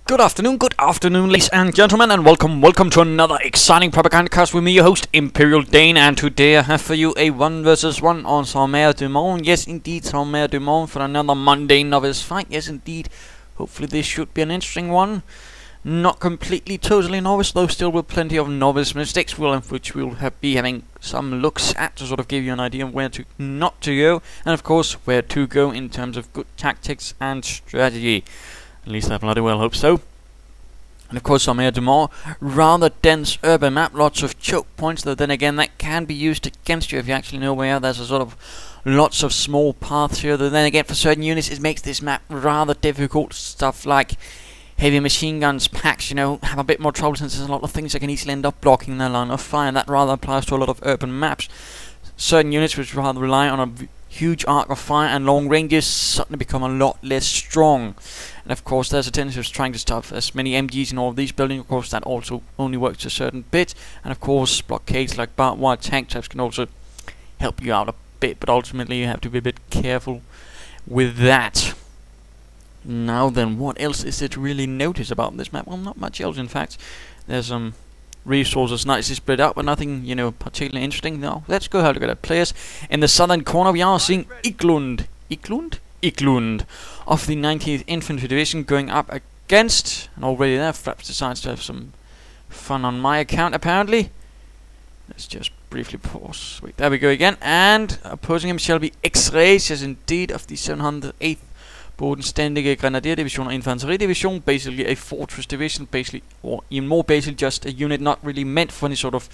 Good afternoon, ladies and gentlemen, and welcome to another exciting Propagandacast with me, your host, Imperial Dane, and today I have for you a 1 vs 1 on St Mere Dumont. Yes, indeed, St Mere Dumont for another Monday novice fight. Yes, indeed. Hopefully this should be an interesting one. Not completely, totally novice, though still with plenty of novice mistakes, which we'll be having some looks at to sort of give you an idea of where to not to go, and of course where to go in terms of good tactics and strategy. At least I bloody well hope so. And of course, St Mere Dumont, rather dense urban map, lots of choke points, though then again that can be used against you if you actually know where. There's a sort of lots of small paths here, though then again for certain units it makes this map rather difficult. Stuff like heavy machine guns, packs, have a bit more trouble since there's a lot of things that can easily end up blocking their line of fire. That rather applies to a lot of urban maps. Certain units which rather rely on a huge arc of fire and long ranges suddenly become a lot less strong. And of course there's a tendency of trying to stuff as many MGs in all of these buildings. Of course that also only works a certain bit, and of course blockades like barbed wire tank types can also help you out a bit, but ultimately you have to be a bit careful with that. Now then, what else is it to really notice about this map? Well, not much else in fact. There's some resources nicely spread out, but nothing, particularly interesting. Now, let's go have a look at it. Players in the southern corner, we are seeing Xrays of the 19th Infantry Division going up against, and already there, Fraps decides to have some fun on my account, apparently. Let's just briefly pause. Wait, there we go again. And opposing him shall be Xrays, yes indeed, of the 708th Bodenständige Grenadier Division or Infantry Division, basically a fortress division, basically, or even more basically just a unit not really meant for any sort of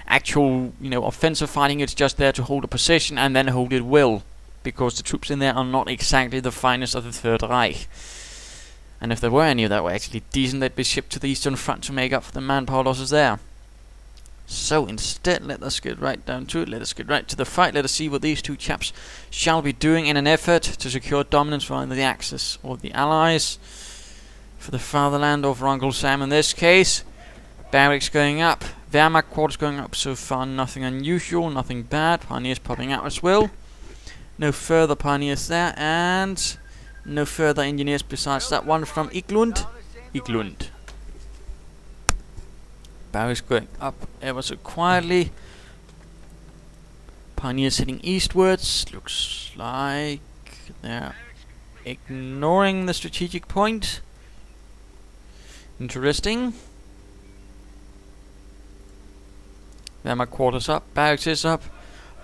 actual, offensive fighting. It's just there to hold a position and then hold it well, because the troops in there are not exactly the finest of the Third Reich. And if there were any that were actually decent, they'd be shipped to the Eastern Front to make up for the manpower losses there. So instead, let us get right down to it. Let us get right to the fight. Let us see what these two chaps shall be doing in an effort to secure dominance for either the Axis or the Allies, for the fatherland or for Uncle Sam in this case. Barracks going up, Wehrmacht quarters going up. So far nothing unusual, nothing bad. Pioneers popping out as well. No further pioneers there, and no further engineers besides that one from Xrays. Barracks going up ever so quietly. Pioneers heading eastwards. Looks like they're ignoring the strategic point. Interesting. Wehrmacht quarters up. Barracks is up.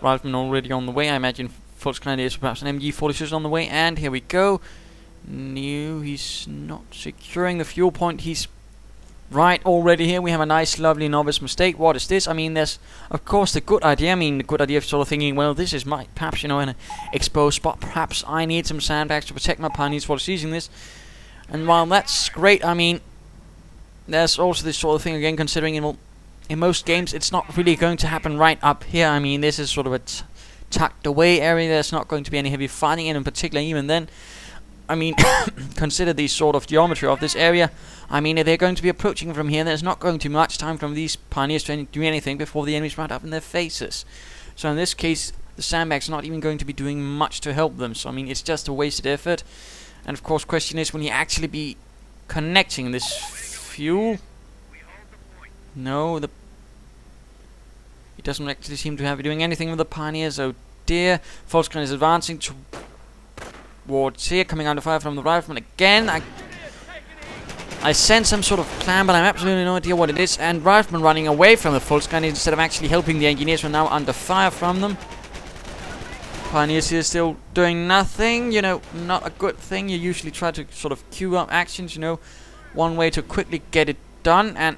Riflemen already on the way. I imagine Volksgrenadiers, perhaps an MG46 on the way. And here we go. No, he's not securing the fuel point. He's right already here. We have a nice lovely novice mistake. What is this? I mean, there's of course the good idea. The good idea of sort of thinking, well, this is my, perhaps, in an exposed spot, perhaps I need some sandbags to protect my pioneers while seizing this. And while that's great, there's also this sort of thing again, considering in most games it's not really going to happen right up here. This is sort of a tucked away area. There's not going to be any heavy fighting in particular even then. Consider the sort of geometry of this area. If they're going to be approaching from here, there's not going to be much time from these pioneers to do anything before the enemies right up in their faces. So in this case, the sandbags are not even going to be doing much to help them. So it's just a wasted effort. And of course, question is, will he actually be connecting this fuel? No, he doesn't actually seem to be doing anything with the pioneers. Oh dear. Volksgrenadier is advancing towards here, coming under fire from the riflemen again. I sense some sort of plan, but I have absolutely no idea what it is. And riflemen running away from the Volksgrenadiers instead of actually helping the engineers who are now under fire from them. Pioneers here still doing nothing. Not a good thing. You usually try to sort of queue up actions. One way to quickly get it done. And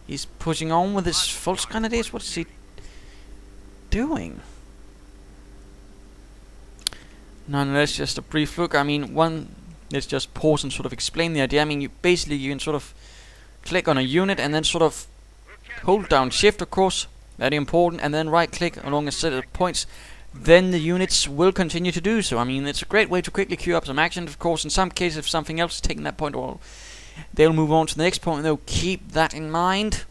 he's pushing on with his Volksgrenadiers. What is he doing? Nonetheless, just a brief look. Let's just pause and sort of explain the idea. You can sort of click on a unit and then sort of hold down shift, of course, very important, and then right click along a set of points. Then the units will continue to do so. It's a great way to quickly queue up some action. Of course, in some cases, if something else is taking that point, well, they'll move on to the next point, and they'll keep that in mind.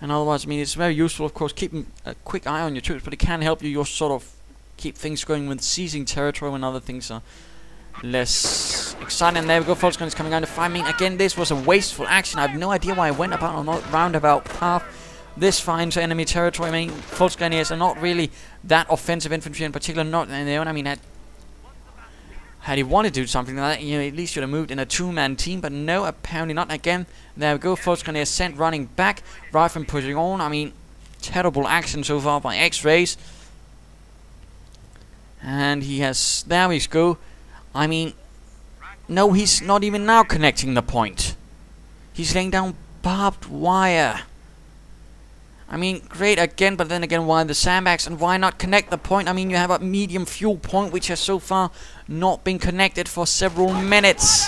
And otherwise, it's very useful, of course, keeping a quick eye on your troops, but it can help you sort of keep things going with seizing territory when other things are less exciting. And there we go, Volkswagen is coming down to 5 minutes. Again, this was a wasteful action. I have no idea why I went about on a roundabout path this far into enemy territory. I mean, Volkswagen are not really that offensive infantry, in particular not in their own. I mean, had he wanted to do something like that, you know, at least should have moved in a two-man team, but no, apparently not. Again, there we go, Volkswagen is sent running back, Rifleman pushing on. I mean, terrible action so far by Xrays. And he has, there we go. I mean, no, he's not even now connecting the point. He's laying down barbed wire. I mean, great again, but then again, why the sandbags and why not connect the point? I mean, you have a medium fuel point which has so far not been connected for several minutes.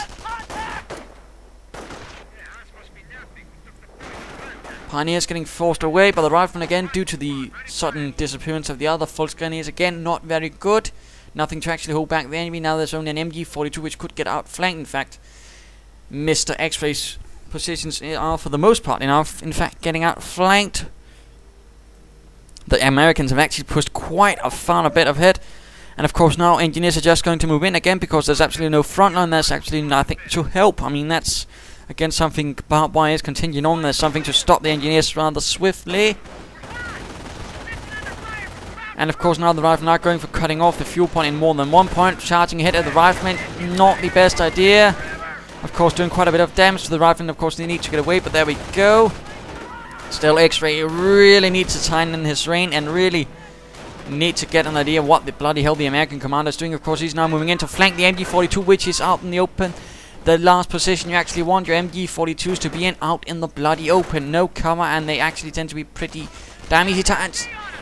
Pioneers getting forced away by the Riflemen again due to the sudden disappearance of the other Volkswagen. Again, not very good. Nothing to actually hold back the enemy. Now there's only an MG42 which could get outflanked. In fact, Mr. X-Ray's positions are for the most part in fact getting outflanked. The Americans have actually pushed quite a far bit ahead. And of course now engineers are just going to move in again because there's absolutely no front line. There's actually nothing to help. I mean, that's again something barbed wire is continuing on. There's something to stop the engineers rather swiftly. And of course now the Riflemen are going for cutting off the fuel point in more than one point. Charging ahead of the Riflemen, not the best idea. Of course doing quite a bit of damage to the Riflemen. Of course they need to get away, but there we go. Still, X-Ray really needs to tighten in his rein and really need to get an idea what the bloody hell the American commander is doing. Of course he's now moving in to flank the MG42, which is out in the open. The last position you actually want your MG42s to be in, out in the bloody open. No cover, and they actually tend to be pretty damn easy to...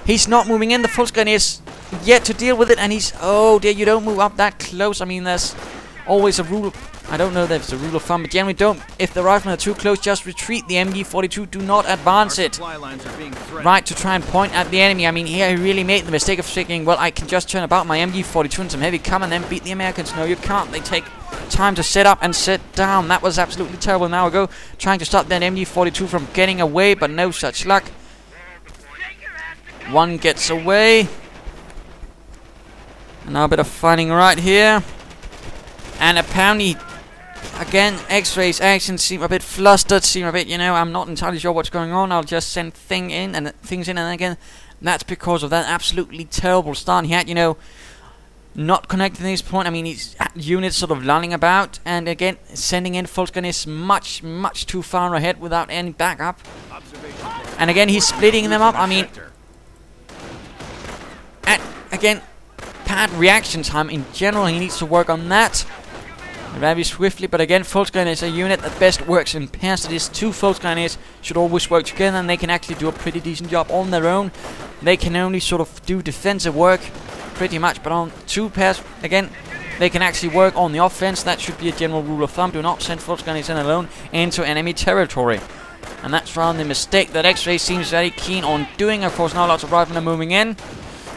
He's not moving in. The Volkswagen is yet to deal with it, and he's... Oh dear, you don't move up that close. I mean, there's always a rule... I don't know if there's a rule of thumb, but generally don't... If the Riflemen are too close, just retreat the MG42. Do not advance it. Right, to try and point at the enemy. I mean, here he really made the mistake of thinking, well, I can just turn about my MG42 and some heavy cover and then beat the Americans. No, you can't. They take time to set up and sit down. That was absolutely terrible. Now we go trying to stop that MG42 from getting away, but no such luck. One gets away. And now a bit of fighting right here. And apparently, again, X-Ray's actions seem a bit flustered, seem a bit, you know, I'm not entirely sure what's going on. I'll just send things in, and again, that's because of that absolutely terrible start. He had, you know, not connecting this point. I mean, he's had units sort of running about, and again, sending in Volkswagen is much, much too far ahead without any backup. And again, he's splitting them up. I mean, and again, bad reaction time in general. He needs to work on that very swiftly. But again, Volkswagen is a unit that best works in pairs. So these two Volkswagen should always work together, and they can actually do a pretty decent job on their own. They can only sort of do defensive work pretty much, but on two pairs, again, they can actually work on the offense. That should be a general rule of thumb. Do not send Volkswagen in alone into enemy territory. And that's rather the mistake that X-Ray seems very keen on doing. Of course, now lots of riflemen are moving in.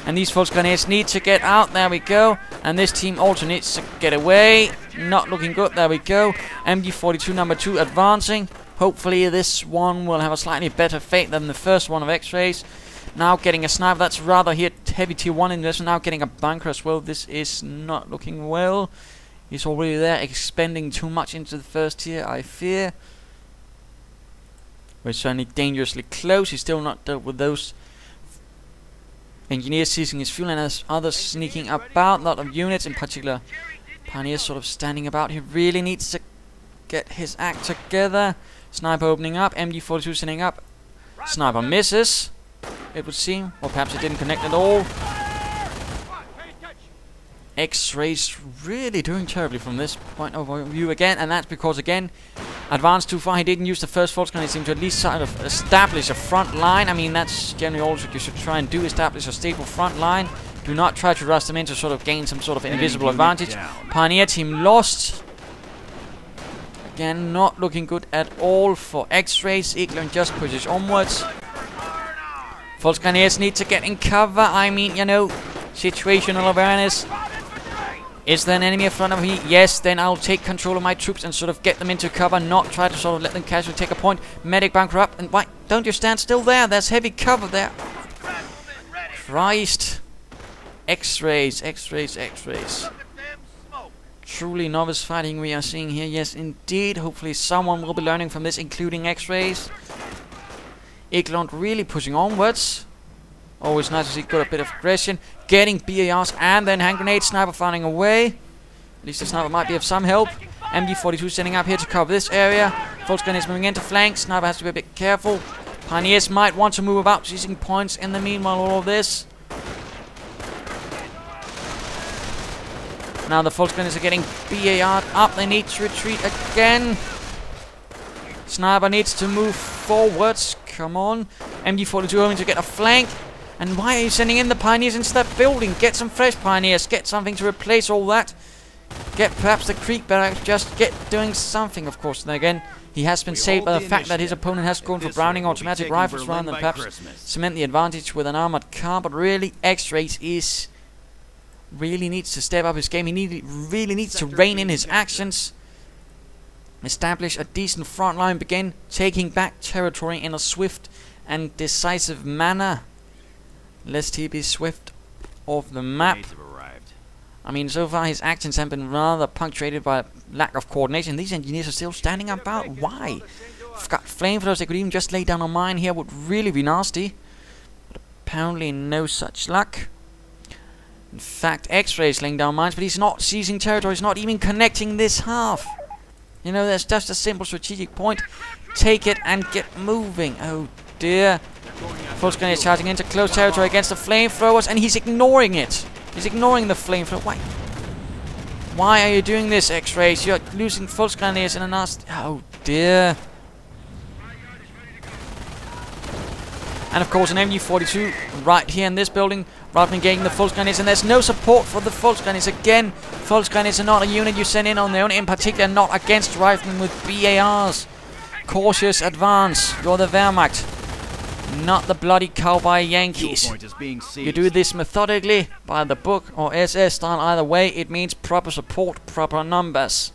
And these Volkswagen need to get out. There we go. And this team also needs to get away. Not looking good. There we go. MG42 number 2 advancing. Hopefully this one will have a slightly better fate than the first one of X-Rays. Now getting a sniper. That's rather heavy tier 1 investment. Now getting a bunker as well. This is not looking well. He's already there, expending too much into the first tier, I fear. We're certainly dangerously close. He's still not dealt with those engineers seizing his fuel, and there's others sneaking about. A lot of units, in particular Pioneers, sort of standing about. He really needs to get his act together. Sniper opening up. MG42 sending up. Sniper misses, it would seem. Or perhaps it didn't connect at all. X-Rays really doing terribly from this point of view again, and that's because, again, advanced too far. He didn't use the first Volkswagen. He seemed to at least sort of establish a front line. I mean, that's generally all you should try and do, establish a stable front line. Do not try to rush them in to sort of gain some sort of invisible advantage. Pioneer team lost. Again, not looking good at all for X-Rays. Illgand just pushes onwards. Volkswagen need to get in cover. I mean, you know, situational awareness. Is there an enemy in front of me? Yes, then I'll take control of my troops and sort of get them into cover, not try to sort of let them casually take a point. Medic bunker up, and why don't you stand still there? There's heavy cover there. Christ. X-Rays, X-Rays, X-Rays. truly novice fighting we are seeing here. Yes, indeed. Hopefully someone will be learning from this, including Xrays. illgand really pushing onwards. Always nice to see got a bit of aggression. Getting BARs and then hand grenades. Sniper firing away. At least the sniper might be of some help. MG42 setting up here to cover this area. Volkswagen is moving into flank. Sniper has to be a bit careful. Pioneers might want to move about, seizing points in the meanwhile all of this. Now the Volkswagens are getting BAR'd up. They need to retreat again. Sniper needs to move forwards. Come on. MG42 hoping to get a flank. And why are you sending in the Pioneers into that building? Get some fresh Pioneers. Get something to replace all that. Get perhaps the Creek barracks. Just get doing something, of course. Then again, he has been saved by the fact that his opponent has gone for Browning automatic rifles rather than perhaps cement the advantage with an armored car. But really, Xrays really needs to step up his game. He really needs to rein in his actions. Establish a decent front line. Begin taking back territory in a swift and decisive manner. Lest he be swift off the map. I mean, so far his actions have been rather punctuated by lack of coordination. These engineers are still standing about. Why? I've got flamethrowers. They could even just lay down a mine here. Would really be nasty. But apparently no such luck. In fact, Xrays laying down mines, but he's not seizing territory. He's not even connecting this half. You know, that's just a simple strategic point. Take it and get moving. Oh dear. Volkswagen is charging into close territory against the flamethrowers, and he's ignoring it. He's ignoring the flamethrower. Why? Why are you doing this, Xrays? You're losing Volkswagen in a nasty... Oh dear. And of course an MG42 right here in this building, rather than getting the Volkswagen, and there's no support for the Volkswagen. Again, Volkswagen are not a unit you send in on their own, in particular not against riflemen with BARs. Cautious advance. You're the Wehrmacht, not the bloody cowboy Yankees. You do this methodically, by the book or SS style. Either way, it means proper support, proper numbers,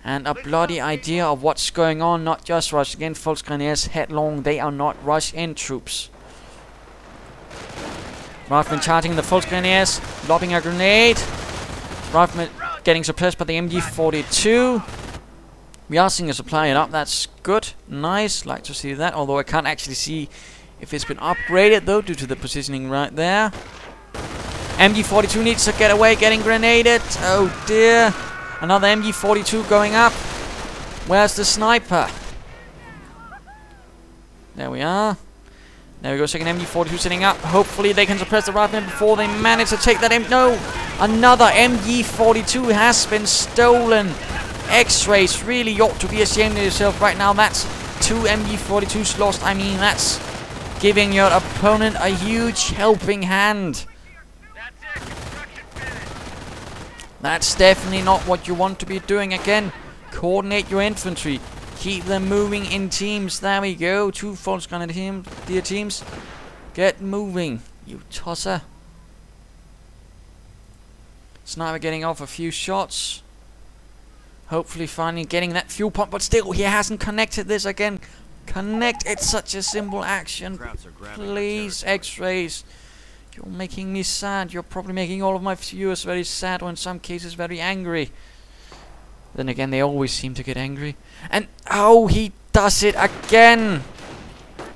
and a bloody idea of what's going on. Not just rush again. Volkswagen headlong. They are not rush-in troops. Rifleman charging the Volkswagen, lobbing a grenade. Rifleman getting suppressed by the MG42. We are seeing a supply it up. That's good. Nice. Like to see that. Although I can't actually see if it's been upgraded though, due to the positioning right there. MG42 needs to get away. Getting grenaded. Oh dear. Another MG42 going up. Where's the sniper? There we are. There we go. Second MG42 sitting up. Hopefully they can suppress the rifleman before they manage to take that No! Another MG42 has been stolen. Xrays, really you ought to be ashamed of yourself right now. That's 2 MG42s lost. I mean, that's giving your opponent a huge helping hand. That's definitely not what you want to be doing. Again, coordinate your infantry. Keep them moving in teams. There we go. 2 Volkswagen teams. Get moving, you tosser. Sniper getting off a few shots. Hopefully finally getting that fuel pump, but still he hasn't connected this again. Connect. It's such a simple action. Please, Xrays. You're making me sad. You're probably making all of my viewers very sad, or in some cases very angry. Then again, they always seem to get angry. And, oh, he does it again.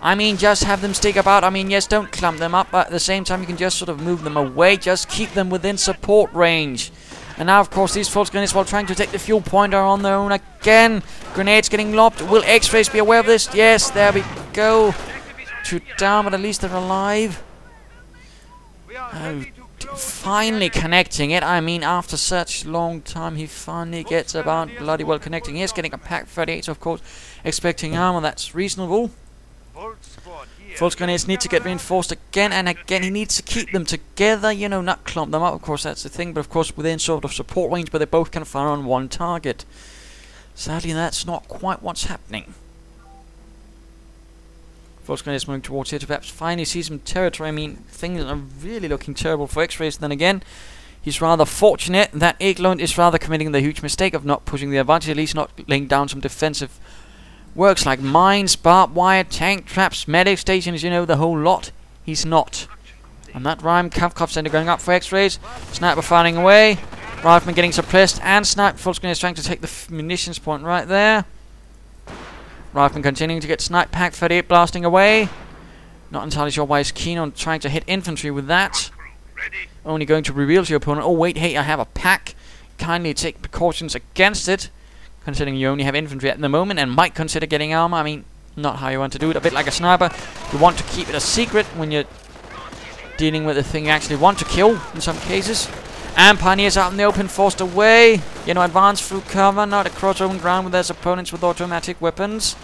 I mean, just have them stick about. I mean, yes, don't clump them up, but at the same time, you can just sort of move them away. Just keep them within support range. And now, of course, these Volkswagens, while trying to take the fuel point, are on their own again. Grenades getting lobbed. Will Xrays be aware of this? Yes, there we go. 2 down, but at least they're alive. Oh, finally connecting it. I mean, after such long time, he finally gets about bloody well connecting. He's getting a pack 38, of course, expecting armor. That's reasonable. Volkswagen need to get reinforced again and again. He needs to keep them together, you know, not clump them up. Of course, that's the thing, but of course, within sort of support range, but they both can fire on one target. Sadly, that's not quite what's happening. Volkswagen is moving towards here to perhaps finally see some territory. I mean, things are really looking terrible for Xrays. Then again, he's rather fortunate that illgand is rather committing the huge mistake of not pushing the advantage, at least not laying down some defensive works like mines, barbed wire, tank traps, medic stations, you know, the whole lot. He's not. And that rhyme, Kampfkopfsender going up for Xrays. Sniper firing away. Rifleman getting suppressed and sniped. Full screen is trying to take the munitions point right there. Rifleman continuing to get sniped. Pack 38 blasting away. Not entirely sure why he's keen on trying to hit infantry with that. Only going to reveal to your opponent, oh wait, hey, I have a pack. Kindly take precautions against it, considering you only have infantry at the moment and might consider getting armor. I mean, not how you want to do it. A bit like a sniper, you want to keep it a secret when you're dealing with the thing you actually want to kill in some cases. And Pioneers out in the open, forced away. You know, advance through cover, not across open ground with their opponents with automatic weapons.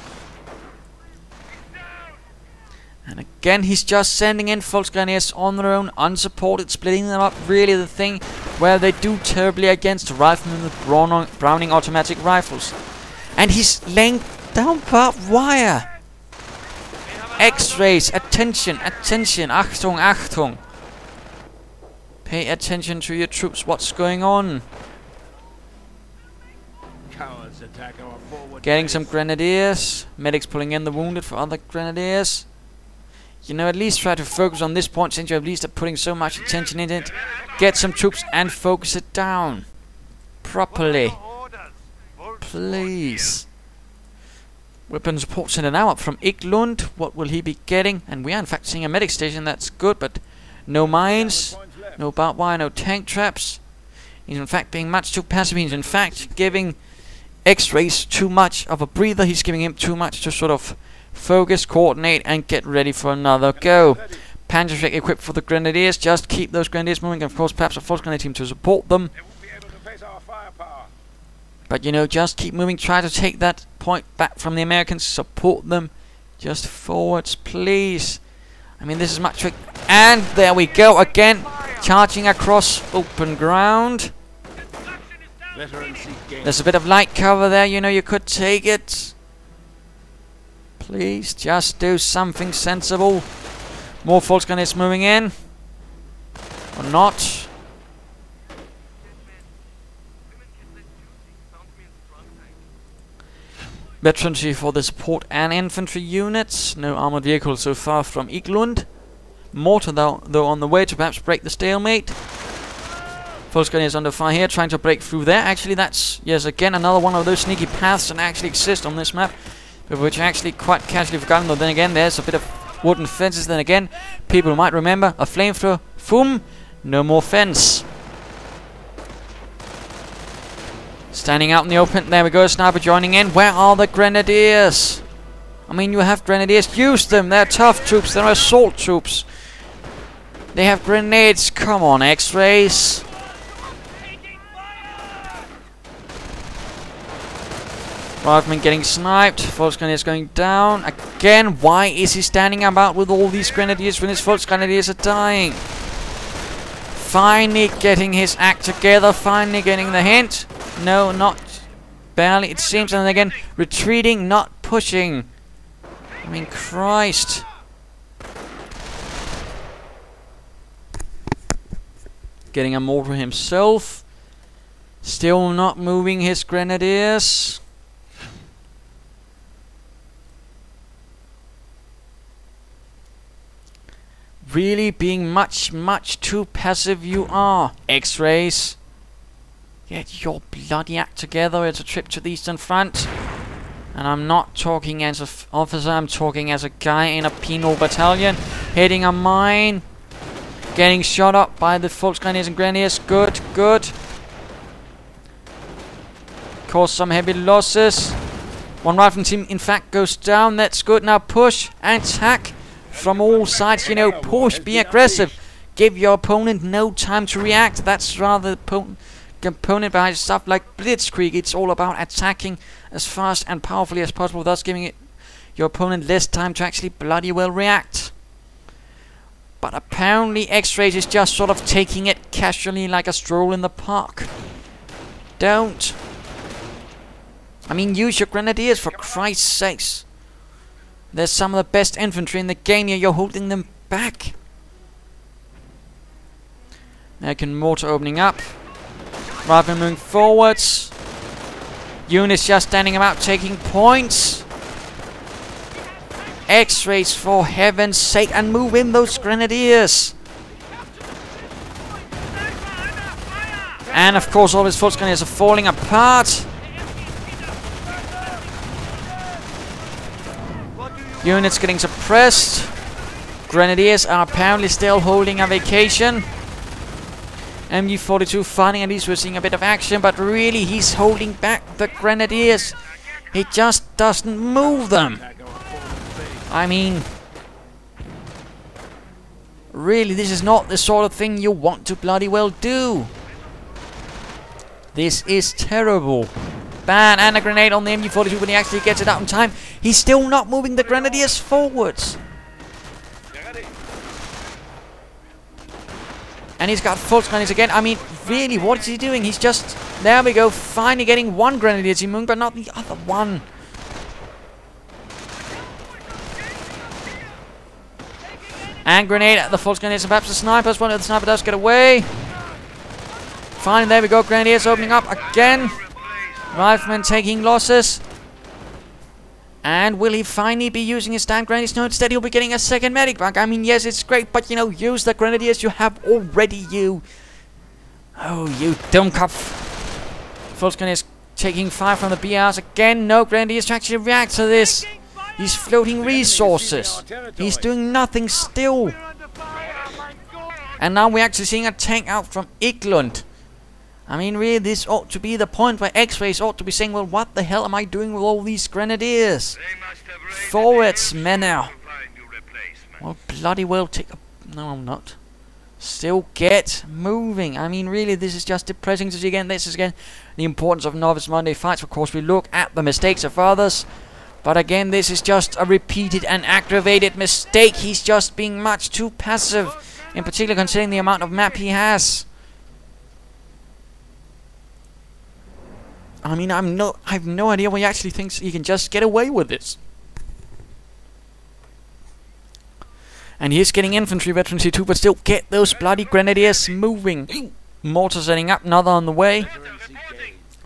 And again, he's just sending in Volksgrenadiers on their own, unsupported, splitting them up. Really the thing where they do terribly against riflemen with Browning automatic rifles. And he's laying down barbed wire. X-rays, attention, attention, Achtung, Achtung. Pay attention to your troops, what's going on? Cowards attack our forward Getting base. some grenadiers. Medics pulling in the wounded for other grenadiers. You know, at least try to focus on this point since you at least are putting so much attention in it. Get some troops and focus it down. Properly. Please. Weapon support center now up from Iglund. What will he be getting? And we are in fact seeing a medic station, that's good, but no mines, no barbed wire, no tank traps. He's in fact being much too passive. He's in fact giving X-Rays too much of a breather. He's giving him too much to sort of focus, coordinate, and get ready for another go. Panzerschreck equipped for the Grenadiers. Just keep those Grenadiers moving. Of course, perhaps a Force Grenadier team to support them. But, you know, just keep moving. Try to take that point back from the Americans. Support them. Just forwards, please. I mean, this is much trick. And there we go again. Charging across open ground. There's a bit of light cover there. You know, you could take it. Please, just do something sensible. More Force Grenadiers moving in. Or not. Veterancy for the support and infantry units. No armored vehicles so far from Iglund. Mortar though on the way to perhaps break the stalemate. Force Grenadiers under fire here, trying to break through there. Actually, that's, yes, again, another one of those sneaky paths that actually exist on this map, but which are actually quite casually forgotten. Though then again, there's a bit of wooden fences. Then again, people might remember a flamethrower. Boom, no more fence. Standing out in the open. There we go. Sniper joining in. Where are the Grenadiers? I mean, you have Grenadiers. Use them. They're tough troops. They're assault troops. They have grenades. Come on, X-Rays. Rifleman getting sniped. Force Grenadiers going down. Again, why is he standing about with all these Grenadiers when his Force Grenadiers are dying? Finally getting his act together. Finally getting the hint. No, not barely, it seems. And again, retreating, not pushing. I mean, Christ. Getting a mortar himself. Still not moving his Grenadiers. Really being much too passive you are, X-Rays. Get your bloody act together. It's a trip to the Eastern Front. And I'm not talking as an officer, I'm talking as a guy in a penal battalion. Hitting a mine. Getting shot up by the Volksgrenadiers and Grenadiers. Good, good. Cause some heavy losses. One rifleman team in fact goes down. That's good. Now push and attack from all sides. You know, push, be aggressive. Give your opponent no time to react. That's rather the component behind stuff like Blitzkrieg. It's all about attacking as fast and powerfully as possible, thus giving your opponent less time to actually bloody well react. But apparently X-Rays is just sort of taking it casually like a stroll in the park. Don't. I mean, use your Grenadiers for Christ's sakes. There's some of the best infantry in the game here. You're holding them back. American mortar opening up. Rifleman moving forwards. Units just standing about taking points. X-Rays, for heaven's sake, and move in those Grenadiers. And of course all his Volksgrenadiers are falling apart. Units getting suppressed. Grenadiers are apparently still holding a vacation. MG42 finally, at least we're seeing a bit of action, but really he's holding back the Grenadiers. He just doesn't move them. I mean, really, this is not the sort of thing you want to bloody well do. This is terrible. Bad, and a grenade on the MG42 when he actually gets it out in time. He's still not moving the Grenadiers forwards. And he's got Volksgrenadiers again. I mean, really, what is he doing? He's just... There we go, finally getting one Grenadier team, but not the other one. And grenade at the Volksgrenadiers and perhaps the snipers. One of the sniper does get away. Finally, there we go. Grenadiers opening up again. Riflemen taking losses. And will he finally be using his stand grenadiers? No, instead he'll be getting a second medic back. I mean, yes, it's great, but you know, use the Grenadiers you have already, you. Oh, you dummkopf. Volksgrenadiers taking fire from the BRs again. No Grenadiers to actually react to this. He's floating resources. He's doing nothing still. And now we're actually seeing a tank out from Illgand. I mean, really, this ought to be the point where Xrays ought to be saying, well, what the hell am I doing with all these Grenadiers? Forwards, men now. Well, bloody well take a... No, I'm not. Still get moving. I mean, really, this is just depressing to see again. This is, again, the importance of Novice Monday fights. Of course, we look at the mistakes of others. But again, this is just a repeated and aggravated mistake. He's just being much too passive. In particular, considering the amount of map he has. I mean, I have no idea why he actually thinks he can just get away with this. And he is getting infantry veterans too, but still get those bloody Grenadiers moving. Mortar setting up, another on the way.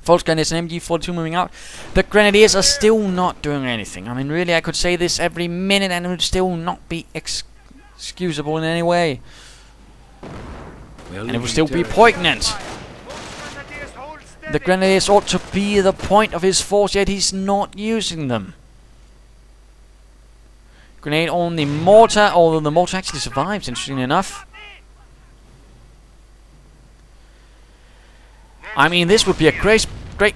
Volksgrenadiers and MG42 moving out. The Grenadiers are still not doing anything. I mean, really, I could say this every minute and it would still not be excusable in any way. And it would still be poignant. The Grenadiers ought to be the point of his force, yet he's not using them. Grenade on the mortar, although the mortar actually survives, interestingly enough. I mean, this would be a great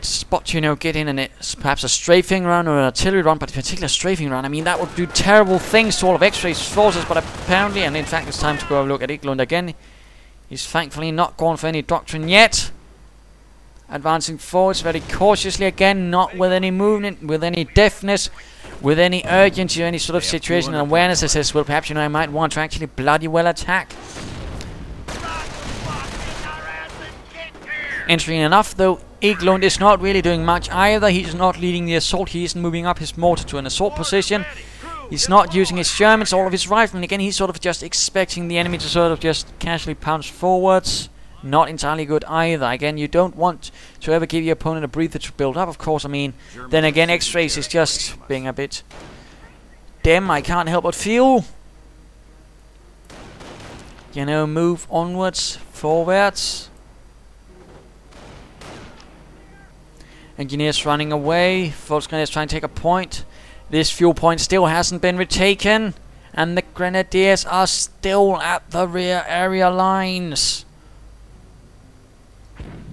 spot to, you know, get in, and it's perhaps a strafing run or an artillery run, but in particular a strafing run. I mean, that would do terrible things to all of Xrays' forces, but apparently, and in fact it's time to go have a look at Illgand again. He's thankfully not gone for any doctrine yet. Advancing forwards very cautiously again, not with any movement, with any deftness, with any urgency or any sort of situation and awareness that says, well, perhaps, you know, I might want to actually bloody well attack. Interesting enough, though, Illgand is not really doing much either. He's not leading the assault. He isn't moving up his mortar to an assault position. He's not using his Shermans, all of his riflemen. Again, he's sort of just expecting the enemy to sort of just casually pounce forwards. Not entirely good either. Again, you don't want to ever give your opponent a breather to build up, of course. I mean, then again, Xrays is just being a bit dim, I can't help but feel. You know, move onwards, forwards. Engineers running away. Volksgrenadiers trying to take a point. This fuel point still hasn't been retaken. And the Grenadiers are still at the rear area lines.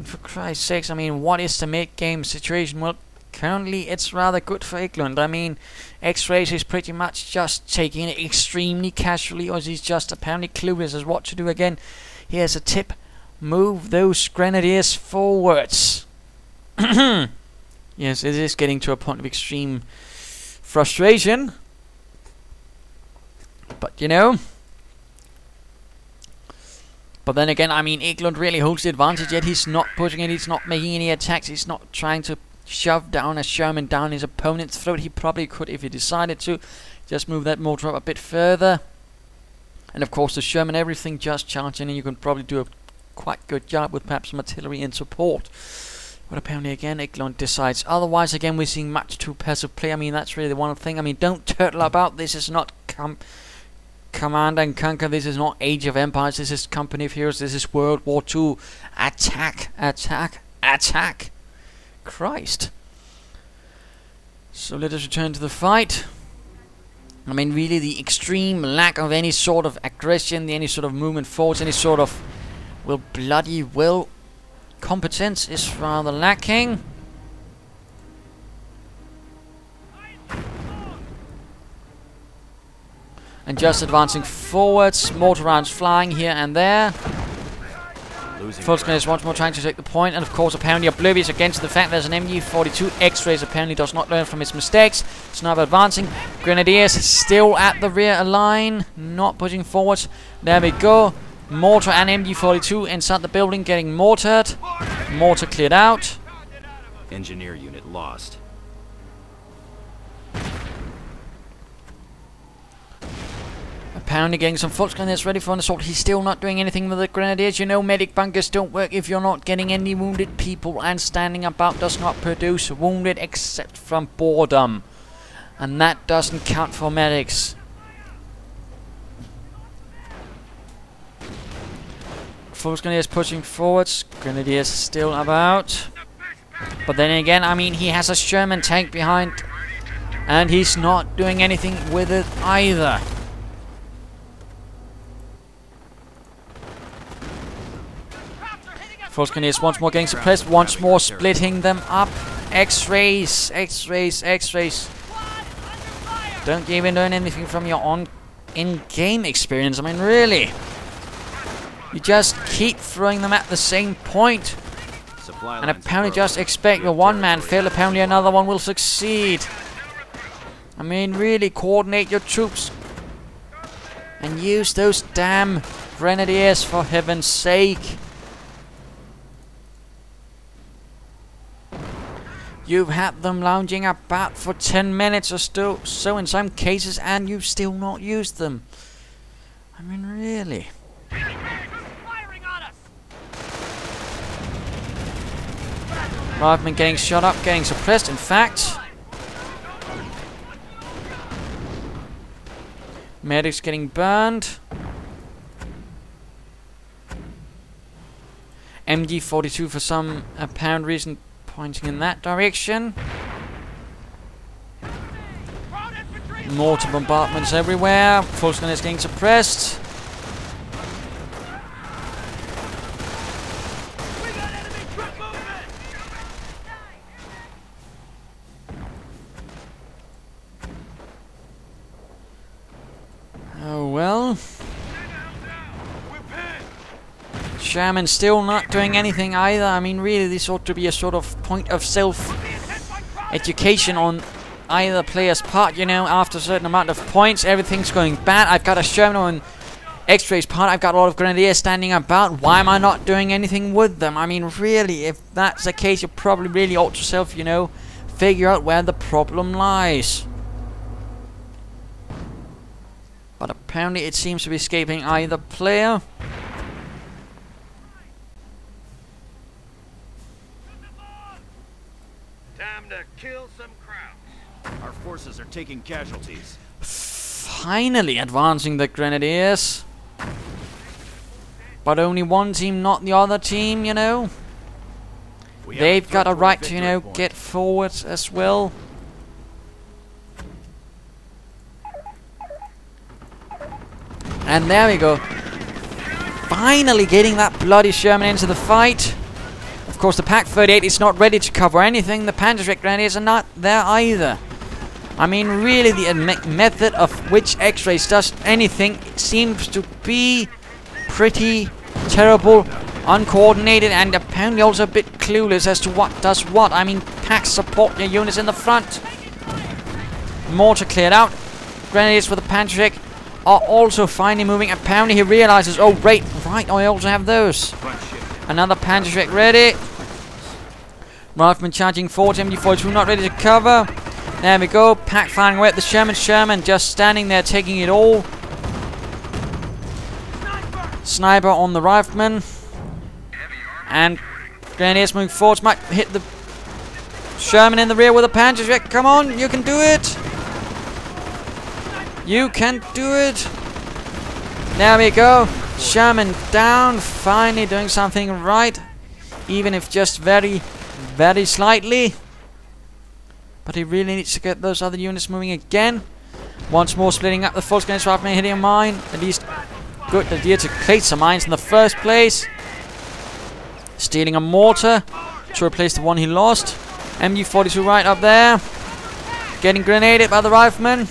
For Christ's sakes, I mean, what is the mid-game situation? Well, currently it's rather good for Illgand. I mean, Xrays is pretty much just taking it extremely casually, or he's just apparently clueless as what to do again. Here's a tip. Move those Grenadiers forwards. Yes, it is getting to a point of extreme frustration. But, you know... But then again, I mean, Illgand really holds the advantage, yet he's not pushing it, he's not making any attacks, he's not trying to shove down a Sherman down his opponent's throat. He probably could if he decided to. Just move that mortar up a bit further. And of course the Sherman, everything just charging, and you can probably do a quite good job with perhaps some artillery in support. But apparently again, Illgand decides otherwise. Again, we're seeing much too passive play. I mean, that's really the one thing. I mean, don't turtle about. This is not Command and Conquer. This is not Age of Empires. This is Company of Heroes. This is World War II. Attack, attack, attack. Christ. So let us return to the fight. I mean, really, the extreme lack of any sort of aggression, any sort of movement forwards, any sort of, well, bloody well competence is rather lacking. And just advancing forwards, mortar rounds flying here and there. Volkswagen is once more trying to take the point, and of course apparently oblivious against the fact there's an MG42. Xrays apparently does not learn from its mistakes. Sniper advancing. Grenadiers still at the rear line, not pushing forwards. There we go. Mortar and MG42 inside the building getting mortared. Mortar cleared out. Engineer unit lost. Apparently getting some Volksgrenadiers ready for an assault. He's still not doing anything with the Grenadiers. You know, medic bunkers don't work if you're not getting any wounded people, and standing about does not produce wounded except from boredom. And that doesn't count for medics. Volksgrenadiers pushing forwards. Grenadiers still about. But then again, I mean, he has a Sherman tank behind, and he's not doing anything with it either. Volksgrenadiers once more getting suppressed, once more splitting them up. Xrays, Xrays, Xrays. Don't even learn anything from your own in-game experience. I mean, really. You just keep throwing them at the same point. And apparently just expect the one man fail, apparently another one will succeed. I mean, really coordinate your troops. And use those damn Grenadiers for heaven's sake. You've had them lounging about for 10 minutes or so in some cases, and you've still not used them. I mean, really. Riflemen getting shot up, getting suppressed, in fact. Medics getting burned. MG42 for some apparent reason pointing in that direction. Mortar bombardments everywhere. Volkswagen is getting suppressed. Oh well. Sherman still not doing anything either. I mean, really, this ought to be a sort of point of self-education on either player's part, you know. After a certain amount of points, everything's going bad. I've got a Sherman on X-Ray's part. I've got a lot of Grenadiers standing about. Why am I not doing anything with them? I mean, really, if that's the case, you probably really ought to self, you know, figure out where the problem lies. But apparently it seems to be escaping either player. Time to kill some crowds. Our forces are taking casualties. Finally advancing the Grenadiers. But only one team, not the other team, you know. They've got a right to, you know, get forward as well. And there we go. Finally getting that bloody Sherman into the fight. Of course, the Pak-38 is not ready to cover anything. The Panzerschreck Grenadiers are not there either. I mean, really, the method of which X-Rays does anything seems to be pretty terrible, uncoordinated, and apparently also a bit clueless as to what does what. I mean, Paks support your units in the front. Mortar cleared out. Grenadiers for the Panzerschreck are also finally moving. Apparently he realizes, oh right, I also have those. Another Panzerschreck ready. Rifleman charging forward. MG42 not ready to cover. There we go. Pak firing away at the Sherman. Sherman just standing there taking it all. Sniper on the Rifleman. And Grenadiers moving forwards. Might hit the Sherman in the rear with a Panzerschreck. Come on, you can do it. You can do it. There we go. Sherman down. Finally doing something right. Even if just very, very slightly. But he really needs to get those other units moving again. Once more splitting up the Volksgrenadiers riflemen, hitting a mine. At least good idea to place some mines in the first place. Stealing a mortar to replace the one he lost. MG42 right up there. Getting grenaded by the riflemen.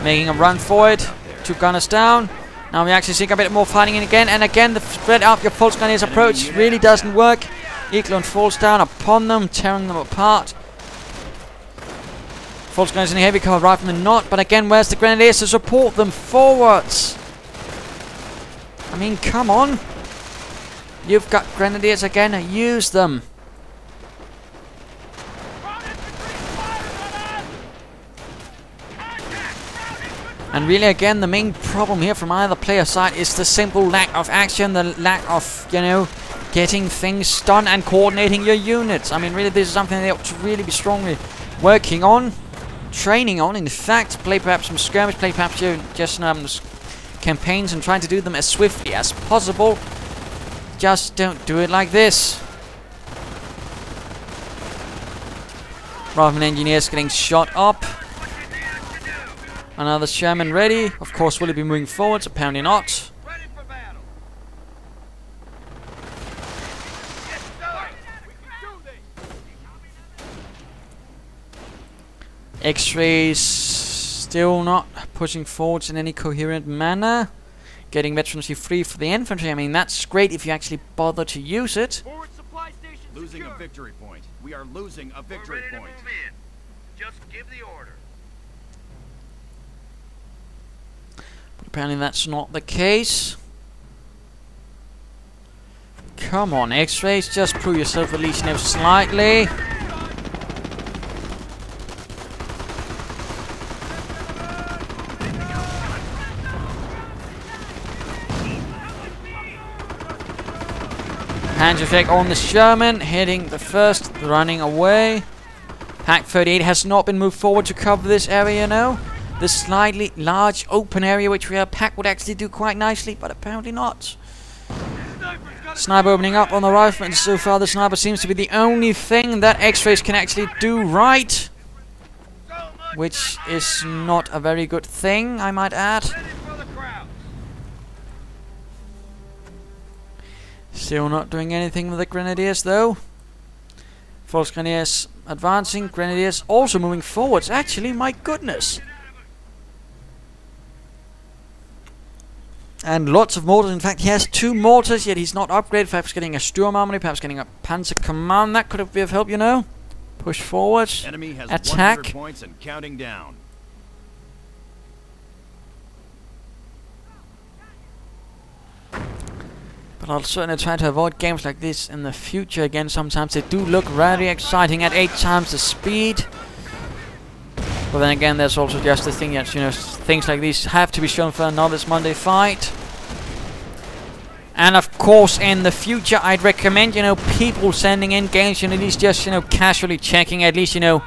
Making a run for it. 2 gunners down. Now we actually see a bit more fighting in again. And again, the spread out your Volksgrenadiers approach really doesn't work. Illgand falls down upon them, tearing them apart. Volksgrenadiers and heavy cover riflemen not. But again, where's the grenadiers to support them forwards? I mean, come on. You've got grenadiers again. Use them. And really, again, the main problem here from either player side is the simple lack of action, the lack of, you know, getting things done and coordinating your units. I mean, really, this is something they ought to really be strongly working on, training on. In fact, play perhaps some skirmish, play perhaps just campaigns and trying to do them as swiftly as possible. Just don't do it like this. Rifleman engineers getting shot up. Another Sherman ready. Of course, will he be moving forwards? Apparently not. Ready for battle. Xrays still not pushing forwards in any coherent manner. Getting veterancy free for the infantry. I mean, that's great if you actually bother to use it. Forward supply station Losing secure. a victory point. We are losing a victory We're ready point. to move in. Just give the order. Apparently that's not the case. Come on, Xrays, just prove yourself at least, you know, slightly. Hand effect on the Sherman, hitting the first, running away. Pack 38 has not been moved forward to cover this area now. This slightly large open area which we have packed would actually do quite nicely, but apparently not. Sniper opening up on the rifleman. So far the sniper seems to be the only thing that Xrays can actually do right. Which is not a very good thing, I might add. Ready for the crowd. Still not doing anything with the grenadiers though. Volksgrenadiers advancing, grenadiers also moving forwards. Actually, my goodness. And lots of mortars. In fact, he has 2 mortars, yet he's not upgraded. Perhaps getting a Sturmarmy, perhaps getting a Panzer Command. That could have been of help, you know. Push forward. Enemy has Attack. 100 points and counting down. But I'll certainly try to avoid games like this in the future again. Sometimes they do look very exciting at 8 times the speed. But then again, there's also just the thing that, you know, things like these have to be shown for a novice Monday fight. And of course, in the future, I'd recommend, you know, people sending in games, you know, at least just, you know, casually checking, at least, you know,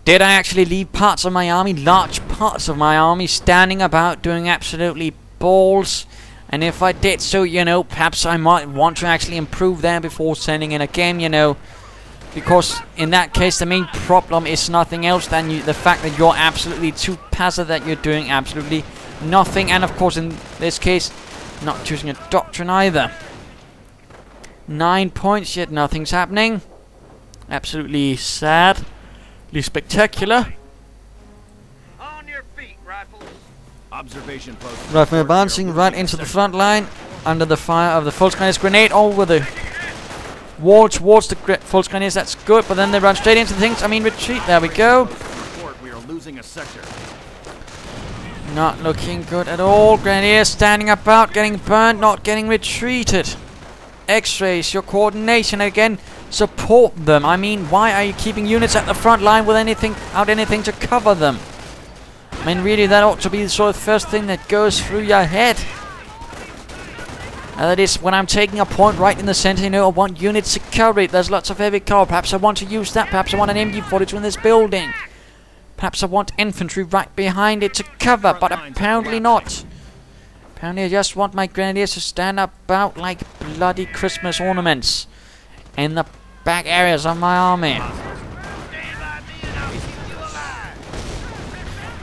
did I actually leave parts of my army, large parts of my army, standing about doing absolutely balls? And if I did so, you know, perhaps I might want to actually improve them before sending in a game, you know. Because in that case, the main problem is nothing else than the fact that you're absolutely too passive, that you're doing absolutely nothing. And of course, in this case, not choosing a doctrine either. 9 points, yet nothing's happening. Absolutely sad. Spectacular. On your feet, rifles. Observation post. Riflemen advancing right into the front line under the fire of the Volksgrenadiers. Grenade over the wall towards the Volksgrenadiers. That's good, but then they run straight into things. I mean, retreat. There we go. Report, we are losing a sector. Not looking good at all. Grenadiers standing about, getting burned, not getting retreated. Xrays, your coordination again. Support them. I mean, why are you keeping units at the front line with anything to cover them? I mean, really, that ought to be the sort of first thing that goes through your head. That is, when I'm taking a point right in the center, you know, I want units to cover it. There's lots of heavy cover. Perhaps I want to use that. Perhaps I want an MG42 in this building. Perhaps I want infantry right behind it to cover, but apparently not. Apparently I just want my grenadiers to stand about like bloody Christmas ornaments in the back areas of my army.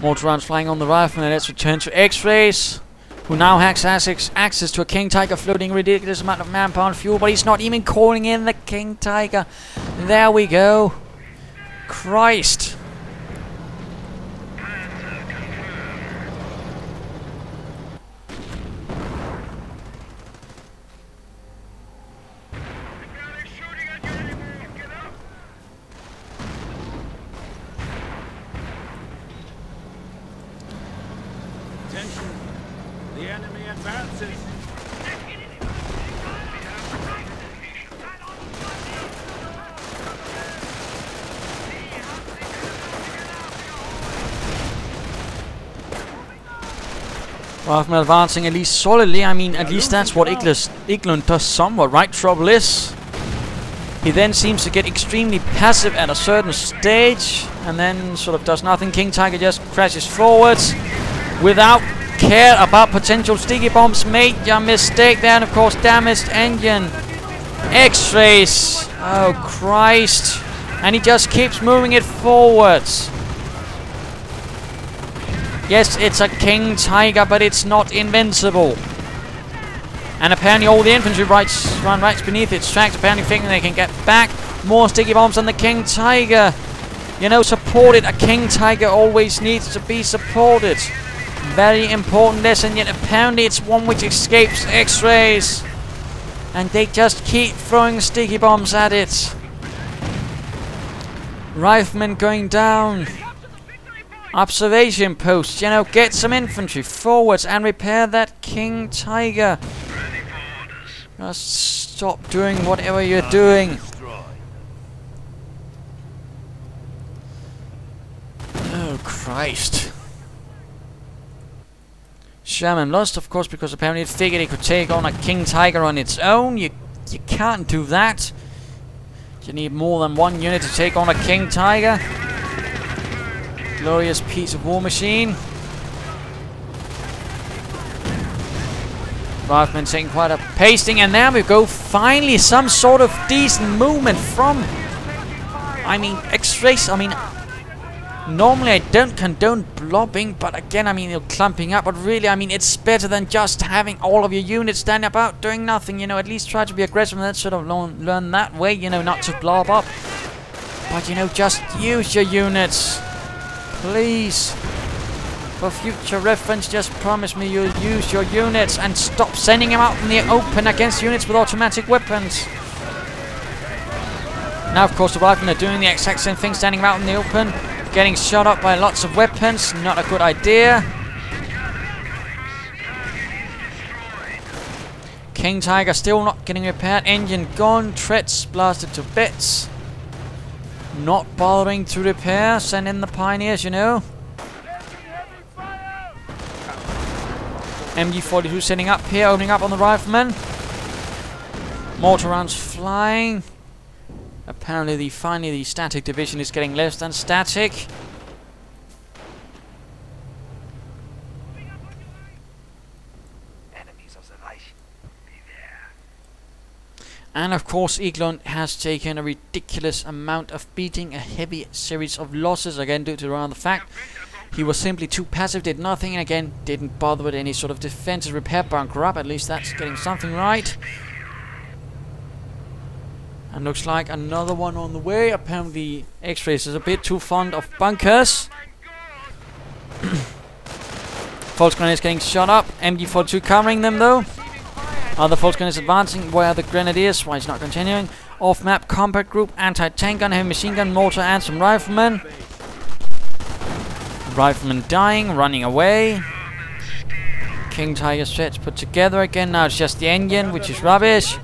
Mortar rounds flying on the rifleman. Let's return to Xrays, who now has access to a King Tiger floating a ridiculous amount of manpower and fuel, but he's not even calling in the King Tiger. There we go. Christ. Attention. The enemy advances. Rifleman advancing at least solidly. I mean, at least that's what Igland does somewhat, right? Trouble is, he then seems to get extremely passive at a certain stage, and then sort of does nothing. King Tiger just crashes forwards without care about potential sticky bombs. Major mistake there, and of course damaged engine. Xrays. Oh Christ. And he just keeps moving it forwards. Yes, it's a King Tiger, but it's not invincible. And apparently all the infantry run right beneath its tracks, apparently thinking they can get back. More sticky bombs on the King Tiger. You know, supported. A King Tiger always needs to be supported. Very important lesson, yet apparently it's one which escapes Xrays. And they just keep throwing sticky bombs at it. Riflemen going down. Observation post, you know, get some infantry forwards and repair that King Tiger. Just stop doing whatever you're doing. Oh Christ. Sherman lost, of course, because apparently it figured it could take on a King Tiger on its own. You can't do that. You need more than one unit to take on a King Tiger. Glorious piece of war machine. Rifleman taking quite a pasting, and there we go. Finally, some sort of decent movement from, I mean, Xrays. I mean, normally I don't condone blobbing, but again, I mean, you're clumping up. But really, I mean, it's better than just having all of your units stand about doing nothing. You know, at least try to be aggressive, and then sort of learn that way. You know, not to blob up, but you know, just use your units. Please, for future reference, just promise me you'll use your units and stop sending them out in the open against units with automatic weapons. Now, of course, the riflemen are doing the exact same thing, standing out in the open, getting shot up by lots of weapons. Not a good idea. King Tiger still not getting repaired. Engine gone. Treads blasted to bits. Not bothering to repair. Send in the pioneers, you know. MG-42 setting up here, opening up on the riflemen. Mortar rounds flying. Apparently, finally the static division is getting less than static. Enemies of the Reich, beware. And of course, Eglon has taken a ridiculous amount of beating, a heavy series of losses, again due to around the fact he was simply too passive, did nothing, and again didn't bother with any sort of defensive repair bunker up. At least that's getting something right. And looks like another one on the way. Apparently Xrays is a bit too fond of bunkers. False grenades getting shot up. MG-42 covering them though. Other false grenades advancing. Where are the grenadiers? Why it's not continuing? Off-map combat group, anti-tank gun, heavy machine gun, mortar, and some riflemen. Riflemen dying, running away. King Tiger sets put together again. Now it's just the engine, which is rubbish.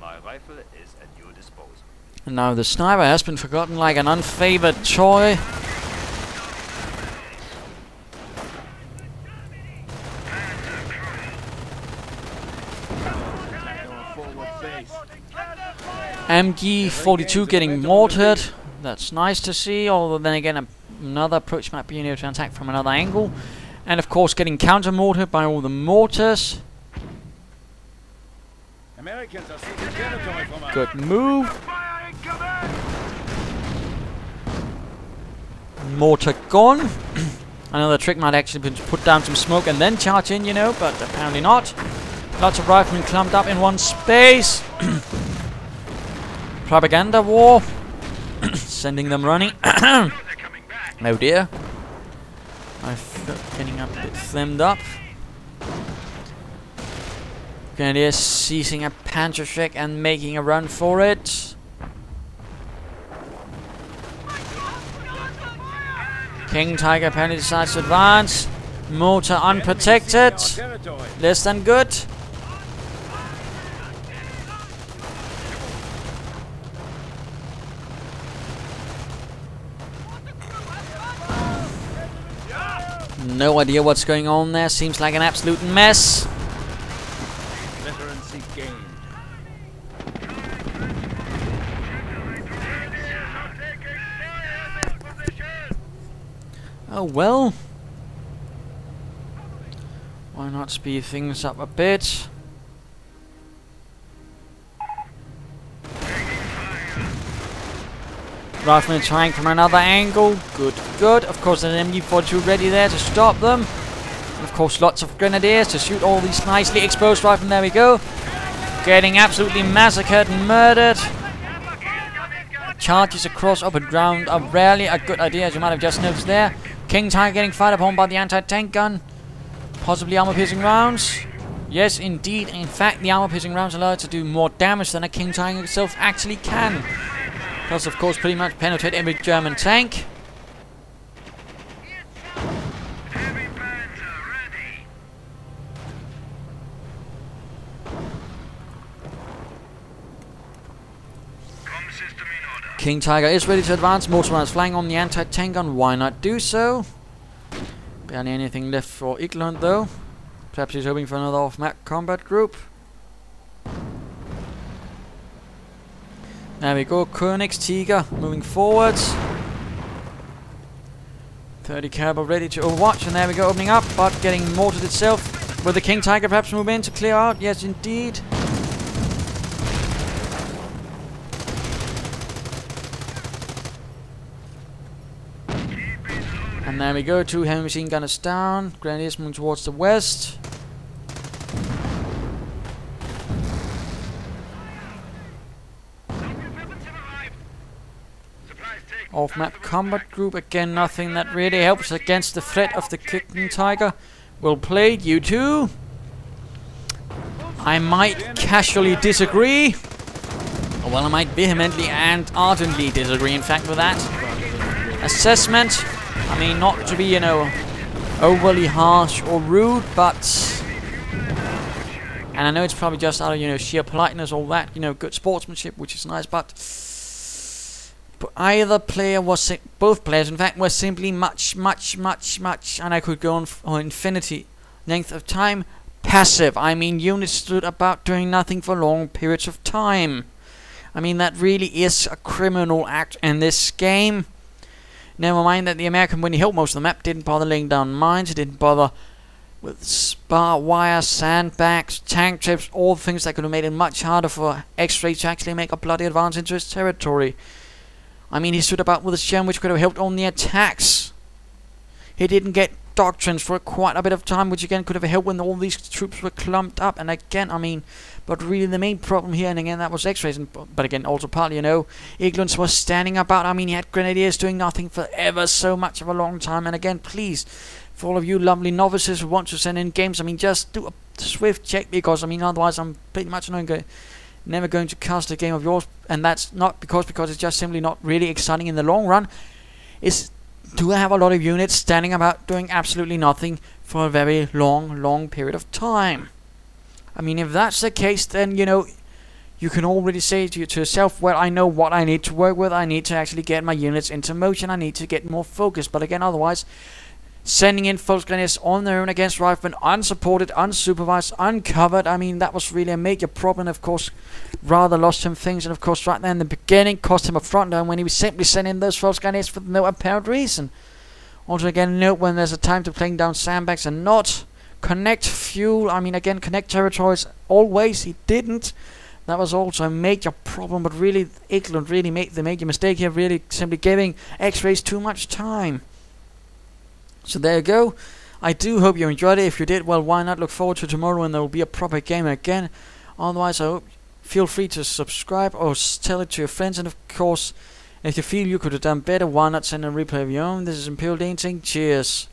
My rifle is at your disposal. And now the sniper has been forgotten like an unfavored toy. MG-42 getting mortared. That's nice to see, although then again another approach might be, you know, to attack from another angle. And of course getting counter-mortared by all the mortars. Americans are seeking territory from us. Good move. Mortar gone. Another trick might actually be to put down some smoke and then charge in, you know, but apparently not. Lots of riflemen clumped up in one space. Propaganda war. Sending them running. Oh dear. I'm getting a bit flamed up. Grenadiers seizing a Panzerschreck and making a run for it. King Tiger apparently decides to advance. Mortar unprotected. Less than good. No idea what's going on there. Seems like an absolute mess. Veterancy gained. Oh well. Why not speed things up a bit? Riflemen trying from another angle. Good, good. Of course, an MG42 ready there to stop them. And of course, lots of grenadiers to shoot all these nicely exposed riflemen. There we go. Getting absolutely massacred and murdered. Charges across open ground are rarely a good idea, as you might have just noticed there. King Tiger getting fired upon by the anti-tank gun. Possibly armor-piercing rounds. Yes, indeed. In fact, the armor-piercing rounds allow it to do more damage than a King Tiger itself actually can. Plus, of course, pretty much penetrate every German tank. King Tiger is ready to advance. Mortar rounds flying on the anti-tank gun. Why not do so? Barely anything left for Igland, though. Perhaps he's hoping for another off-map combat group. There we go, Königs Tiger moving forwards. 30 caliber ready to overwatch, and there we go, opening up, but getting mortared itself. Will the King Tiger perhaps move in to clear out? Yes, indeed. And there we go, 2 heavy machine gunners down. Grenadiers moving towards the west. Off-map combat group, again nothing that really helps against the threat of the King Tiger. Well played, you two. I might casually disagree. Well, I might vehemently and ardently disagree, in fact, with that assessment. I mean, not to be, you know, overly harsh or rude, but... And I know it's probably just out of, you know, sheer politeness, all that, you know, good sportsmanship, which is nice, but either player was, both players in fact, were simply much, and I could go on for infinity length of time, passive. I mean, units stood about doing nothing for long periods of time. I mean, that really is a criminal act in this game. Never mind that the American, when he held most of the map, didn't bother laying down mines, he didn't bother with spar wire, sandbags, tank trips, all things that could have made it much harder for Xrays to actually make a bloody advance into his territory. I mean, he stood about with his gem, which could have helped on the attacks. He didn't get doctrines for quite a bit of time, which again could have helped when all these troops were clumped up. And again, I mean, but really the main problem here, and again, that was Xrays, and but again, also partly, you know, Iglands was standing about. I mean, he had grenadiers doing nothing for ever so much of a long time. And again, please, for all of you lovely novices who want to send in games, I mean, just do a swift check, because I mean, otherwise I'm pretty much never going to cast a game of yours, and that's not because it's just simply not really exciting in the long run. Is to have a lot of units standing about doing absolutely nothing for a very long period of time. I mean, if that's the case, then, you know, you can already say to yourself, well, I know what I need to work with. I need to actually get my units into motion. I need to get more focused. But again, otherwise, sending in false grenades on their own against riflemen, unsupported, unsupervised, uncovered. I mean, that was really a major problem. Of course, rather lost him things, and of course, right there in the beginning, cost him a front down when he was simply sending in those false grenades for no apparent reason. Also, again, note when there's a time to playing down sandbags and not connect fuel. I mean, again, connect territories always. He didn't. That was also a major problem, but really, Eklund really made the major mistake here, really simply giving Xrays too much time. So there you go. I do hope you enjoyed it. If you did, well, why not look forward to tomorrow when there will be a proper game again. Otherwise, I hope feel free to subscribe or tell it to your friends. And of course, if you feel you could have done better, why not send a replay of your own. This is Imperial Dane saying cheers.